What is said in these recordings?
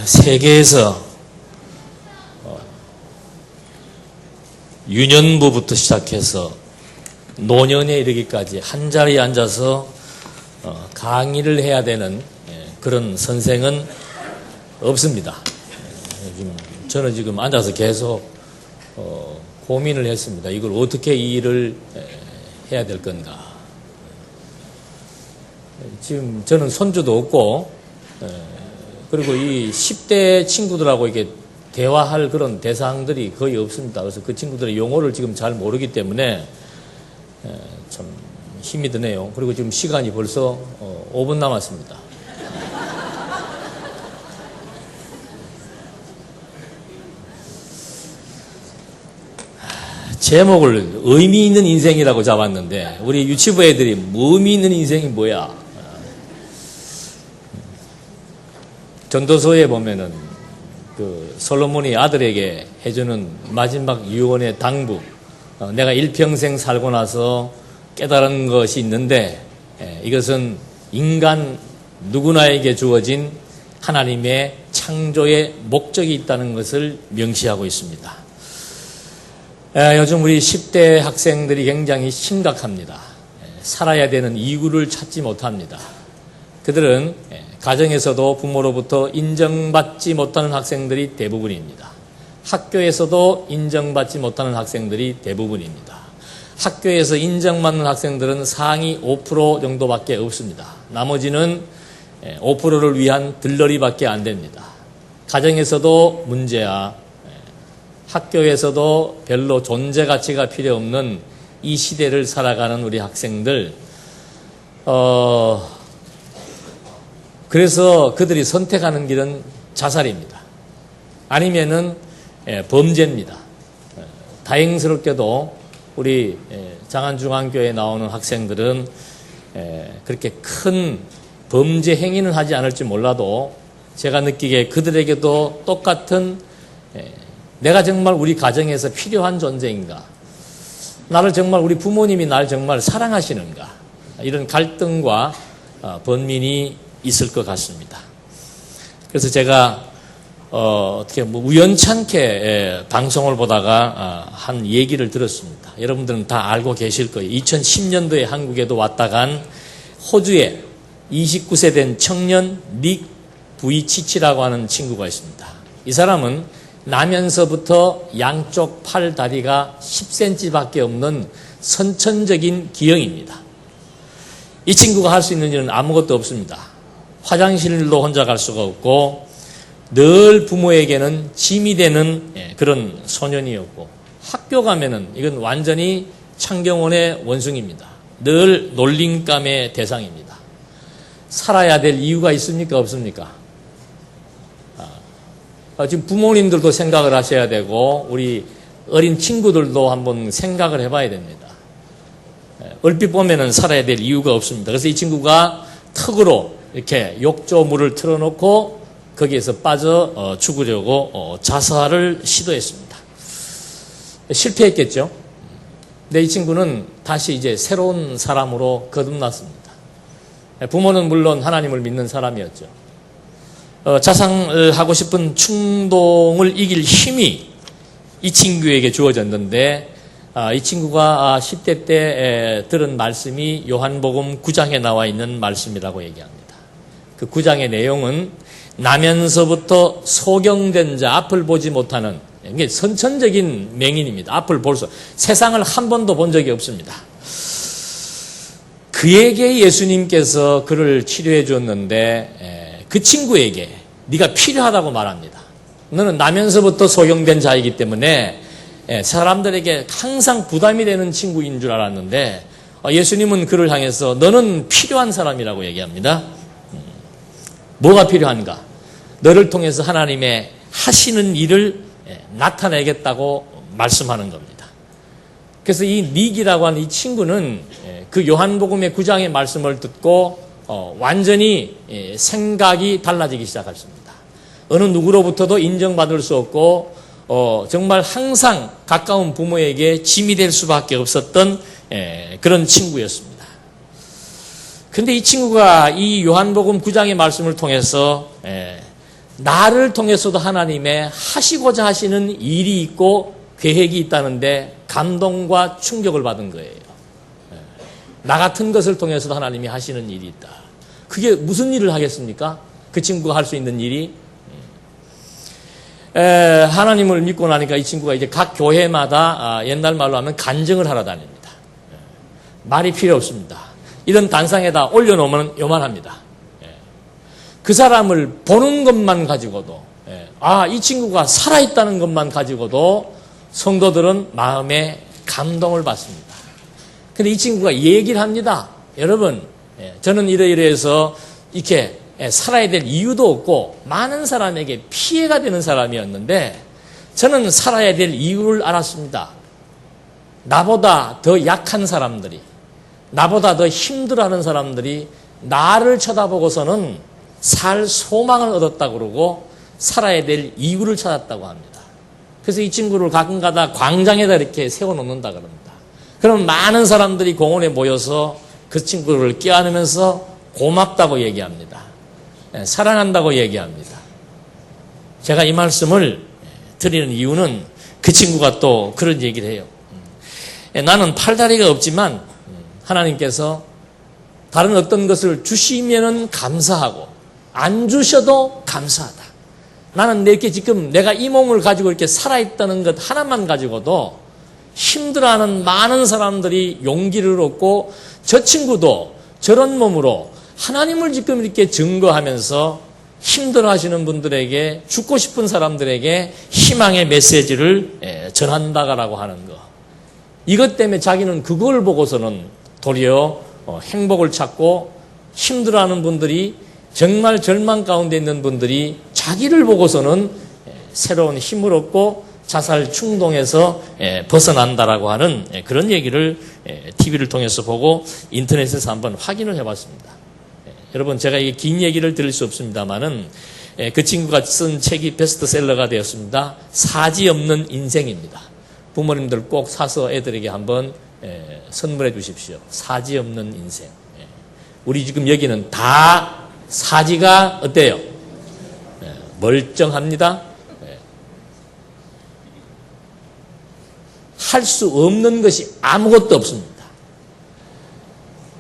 세계에서 유년부부터 시작해서 노년에 이르기까지 한자리에 앉아서 강의를 해야 되는 그런 선생은 없습니다. 저는 지금 앉아서 계속 고민을 했습니다. 이걸 어떻게 이 일을 해야 될 건가. 지금 저는 손주도 없고, 그리고 이 10대 친구들하고 이게 대화할 그런 대상들이 거의 없습니다. 그래서 그 친구들의 용어를 지금 잘 모르기 때문에 참 힘이 드네요. 그리고 지금 시간이 벌써 5분 남았습니다. 제목을 의미 있는 인생이라고 잡았는데 우리 유치부 애들이 의미 있는 인생이 뭐야? 전도서에 보면은 그 솔로몬이 아들에게 해주는 마지막 유언의 당부, 내가 일평생 살고 나서 깨달은 것이 있는데 이것은 인간 누구나에게 주어진 하나님의 창조의 목적이 있다는 것을 명시하고 있습니다. 요즘 우리 10대 학생들이 굉장히 심각합니다. 살아야 되는 이유를 찾지 못합니다. 그들은 가정에서도 부모로부터 인정받지 못하는 학생들이 대부분입니다. 학교에서도 인정받지 못하는 학생들이 대부분입니다. 학교에서 인정받는 학생들은 상위 5% 정도밖에 없습니다. 나머지는 5%를 위한 들러리밖에 안 됩니다. 가정에서도 문제야, 학교에서도 별로 존재 가치가 필요 없는 이 시대를 살아가는 우리 학생들, 그래서 그들이 선택하는 길은 자살입니다. 아니면은 범죄입니다. 다행스럽게도 우리 장안중앙교회에 나오는 학생들은 그렇게 큰 범죄 행위는 하지 않을지 몰라도 제가 느끼기에 그들에게도 똑같은 내가 정말 우리 가정에서 필요한 존재인가? 나를 정말 우리 부모님이 나를 정말 사랑하시는가? 이런 갈등과 번민이 있을 것 같습니다. 그래서 제가 어떻게 우연찮게 방송을 보다가 한 얘기를 들었습니다. 여러분들은 다 알고 계실 거예요. 2010년도에 한국에도 왔다 간 호주에 29세 된 청년 닉 부이치치라고 하는 친구가 있습니다. 이 사람은 나면서부터 양쪽 팔 다리가 10cm밖에 없는 선천적인 기형입니다. 이 친구가 할 수 있는 일은 아무것도 없습니다. 화장실도 혼자 갈 수가 없고 늘 부모에게는 짐이 되는 그런 소년이었고, 학교 가면은 이건 완전히 창경원의 원숭이입니다. 늘 놀림감의 대상입니다. 살아야 될 이유가 있습니까? 없습니까? 지금 부모님들도 생각을 하셔야 되고 우리 어린 친구들도 한번 생각을 해봐야 됩니다. 얼핏 보면은 살아야 될 이유가 없습니다. 그래서 이 친구가 턱으로 이렇게 욕조물을 틀어놓고 거기에서 빠져 죽으려고 자살을 시도했습니다. 실패했겠죠. 근데 이 친구는 다시 이제 새로운 사람으로 거듭났습니다. 부모는 물론 하나님을 믿는 사람이었죠. 자살을 하고 싶은 충동을 이길 힘이 이 친구에게 주어졌는데, 이 친구가 10대 때 들은 말씀이 요한복음 9장에 나와 있는 말씀이라고 얘기합니다. 그 9장의 내용은 나면서부터 소경된 자, 앞을 보지 못하는, 이게 선천적인 맹인입니다. 앞을 볼 수, 세상을 한 번도 본 적이 없습니다. 그에게 예수님께서 그를 치료해 줬는데 그 친구에게 네가 필요하다고 말합니다. 너는 나면서부터 소경된 자이기 때문에 사람들에게 항상 부담이 되는 친구인 줄 알았는데 예수님은 그를 향해서 너는 필요한 사람이라고 얘기합니다. 뭐가 필요한가? 너를 통해서 하나님의 하시는 일을 나타내겠다고 말씀하는 겁니다. 그래서 이 닉이라고 하는 이 친구는 그 요한복음의 9장의 말씀을 듣고 완전히 생각이 달라지기 시작했습니다. 어느 누구로부터도 인정받을 수 없고 정말 항상 가까운 부모에게 짐이 될 수밖에 없었던 그런 친구였습니다. 그런데 이 친구가 이 요한복음 9장의 말씀을 통해서 나를 통해서도 하나님의 하시고자 하시는 일이 있고 계획이 있다는데 감동과 충격을 받은 거예요. 나 같은 것을 통해서도 하나님이 하시는 일이 있다. 그게 무슨 일을 하겠습니까? 그 친구가 할 수 있는 일이 하나님을 믿고 나니까 이 친구가 이제 각 교회마다 옛날 말로 하면 간증을 하러 다닙니다. 말이 필요 없습니다. 이런 단상에다 올려놓으면 요만합니다. 그 사람을 보는 것만 가지고도 이 친구가 살아있다는 것만 가지고도 성도들은 마음에 감동을 받습니다. 근데 이 친구가 얘기를 합니다. 여러분, 저는 이러이러해서 이렇게 살아야 될 이유도 없고 많은 사람에게 피해가 되는 사람이었는데 저는 살아야 될 이유를 알았습니다. 나보다 더 약한 사람들이, 나보다 더 힘들어하는 사람들이 나를 쳐다보고서는 살 소망을 얻었다고 그러고 살아야 될 이유를 찾았다고 합니다. 그래서 이 친구를 가끔가다 광장에다 이렇게 세워놓는다 그럽니다. 그럼 많은 사람들이 공원에 모여서 그 친구를 껴안으면서 고맙다고 얘기합니다. 사랑한다고 얘기합니다. 제가 이 말씀을 드리는 이유는 그 친구가 또 그런 얘기를 해요. 나는 팔다리가 없지만 하나님께서 다른 어떤 것을 주시면은 감사하고 안 주셔도 감사하다. 나는 이렇게 지금 내가 이 몸을 가지고 이렇게 살아있다는 것 하나만 가지고도 힘들어하는 많은 사람들이 용기를 얻고 저 친구도 저런 몸으로 하나님을 지금 이렇게 증거하면서 힘들어하시는 분들에게, 죽고 싶은 사람들에게 희망의 메시지를 전한다라고 하는 거. 이것 때문에 자기는 그걸 보고서는 도리어 행복을 찾고 힘들어하는 분들이, 정말 절망 가운데 있는 분들이 자기를 보고서는 새로운 힘을 얻고 자살 충동에서 벗어난다라고 하는 그런 얘기를 TV를 통해서 보고 인터넷에서 한번 확인을 해봤습니다. 여러분, 제가 이게 긴 얘기를 드릴 수 없습니다만은 그 친구가 쓴 책이 베스트셀러가 되었습니다. 사지 없는 인생입니다. 부모님들 꼭 사서 애들에게 한번 선물해 주십시오. 사지 없는 인생. 우리 지금 여기는 다 사지가 어때요? 멀쩡합니다. 할 수 없는 것이 아무것도 없습니다.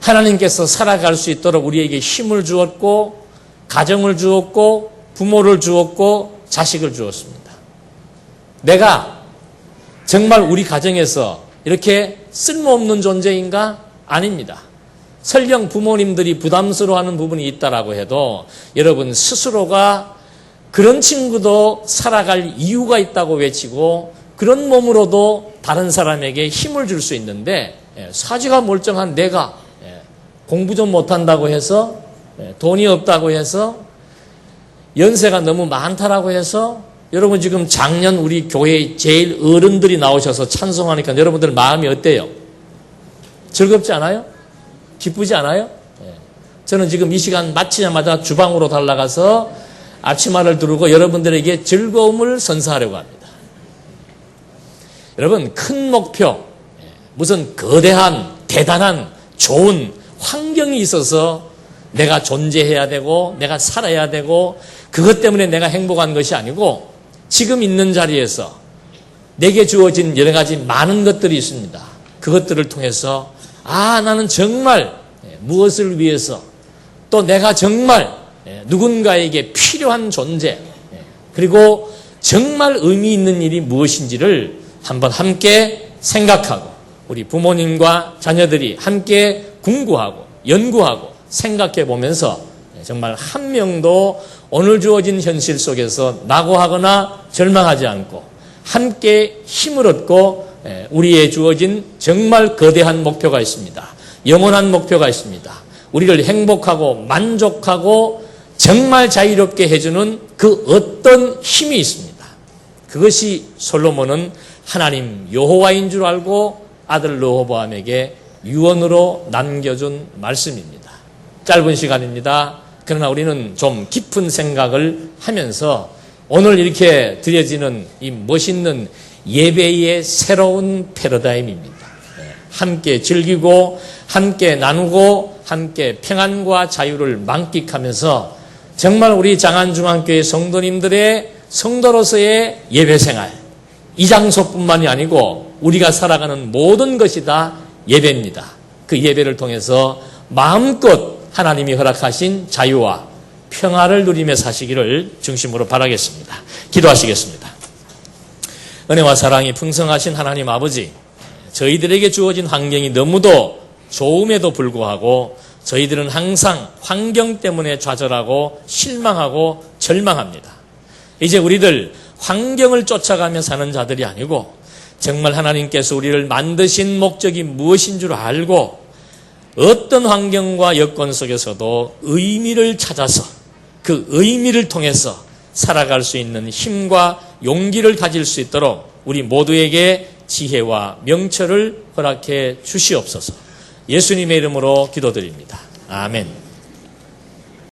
하나님께서 살아갈 수 있도록 우리에게 힘을 주었고, 가정을 주었고, 부모를 주었고, 자식을 주었습니다. 내가 정말 우리 가정에서 이렇게 쓸모없는 존재인가? 아닙니다. 설령 부모님들이 부담스러워하는 부분이 있다라고 해도 여러분 스스로가 그런 친구도 살아갈 이유가 있다고 외치고 그런 몸으로도 다른 사람에게 힘을 줄 수 있는데 사지가 멀쩡한 내가 공부 좀 못한다고 해서 돈이 없다고 해서 연세가 너무 많다라고 해서 여러분 지금 작년 우리 교회에 제일 어른들이 나오셔서 찬송하니까 여러분들 마음이 어때요? 즐겁지 않아요? 기쁘지 않아요? 저는 지금 이 시간 마치자마자 주방으로 달려가서 아침마를 두르고 여러분들에게 즐거움을 선사하려고 합니다. 여러분, 큰 목표, 무슨 거대한 대단한 좋은 환경이 있어서 내가 존재해야 되고 내가 살아야 되고 그것 때문에 내가 행복한 것이 아니고 지금 있는 자리에서 내게 주어진 여러 가지 많은 것들이 있습니다. 그것들을 통해서 나는 정말 무엇을 위해서 또 내가 정말 누군가에게 필요한 존재 그리고 정말 의미 있는 일이 무엇인지를 한번 함께 생각하고 우리 부모님과 자녀들이 함께 궁구하고 연구하고 생각해 보면서 정말 한 명도 오늘 주어진 현실 속에서 낙오하거나 절망하지 않고 함께 힘을 얻고 우리의 주어진 정말 거대한 목표가 있습니다. 영원한 목표가 있습니다. 우리를 행복하고 만족하고 정말 자유롭게 해주는 그 어떤 힘이 있습니다. 그것이 솔로몬은 하나님 여호와인 줄 알고 아들 르호보암에게 유언으로 남겨준 말씀입니다. 짧은 시간입니다. 그러나 우리는 좀 깊은 생각을 하면서 오늘 이렇게 드려지는 이 멋있는 예배의 새로운 패러다임입니다. 함께 즐기고 함께 나누고 함께 평안과 자유를 만끽하면서 정말 우리 장안중앙교회 성도님들의 성도로서의 예배생활, 이 장소뿐만이 아니고 우리가 살아가는 모든 것이 다 예배입니다. 그 예배를 통해서 마음껏 하나님이 허락하신 자유와 평화를 누리며 사시기를 중심으로 바라겠습니다. 기도하시겠습니다. 은혜와 사랑이 풍성하신 하나님 아버지, 저희들에게 주어진 환경이 너무도 좋음에도 불구하고 저희들은 항상 환경 때문에 좌절하고 실망하고 절망합니다. 이제 우리들 환경을 쫓아가며 사는 자들이 아니고 정말 하나님께서 우리를 만드신 목적이 무엇인 줄 알고 어떤 환경과 여건 속에서도 의미를 찾아서 그 의미를 통해서 살아갈 수 있는 힘과 용기를 가질 수 있도록 우리 모두에게 지혜와 명철을 허락해 주시옵소서. 예수님의 이름으로 기도드립니다. 아멘.